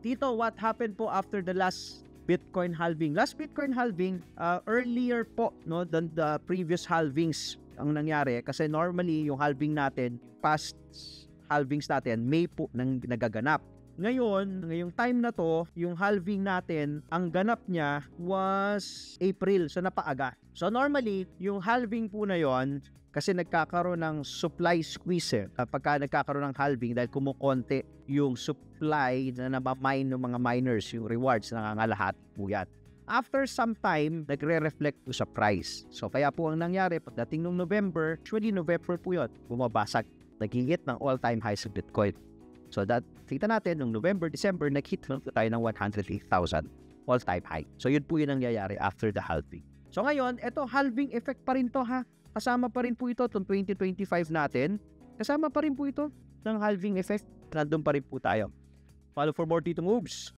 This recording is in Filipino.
Tito, what happened po after the last Bitcoin halving? Last Bitcoin halving, earlier po no, than the previous halvings ang nangyari. Kasi normally, yung halving natin, past halvings natin, May po nang nagaganap. Ngayon, ngayong time na to, yung halving natin, ang ganap niya was April, so napaaga. So normally, yung halving po na yon, kasi nagkakaroon ng supply squeeze kapag nagkakaroon ng halving dahil kumukonti yung supply na nabamine ng mga miners, yung rewards na nangangalahat po yan. After some time, nagre-reflect po sa price. So kaya po ang nangyari, pagdating ng November, actually November po yun, bumabasag, nagigit ng all-time high sa Bitcoin. So that, kita natin, noong November, December, nag-hit tayo ng 108,000 all-time high. So yun po yung nangyayari after the halving. So ngayon, eto halving effect pa rin to ha. Kasama pa rin po ito itong 2025 natin. Kasama pa rin po ito ng halving effect. Nandun pa rin po tayo. Follow for more Tito Moves.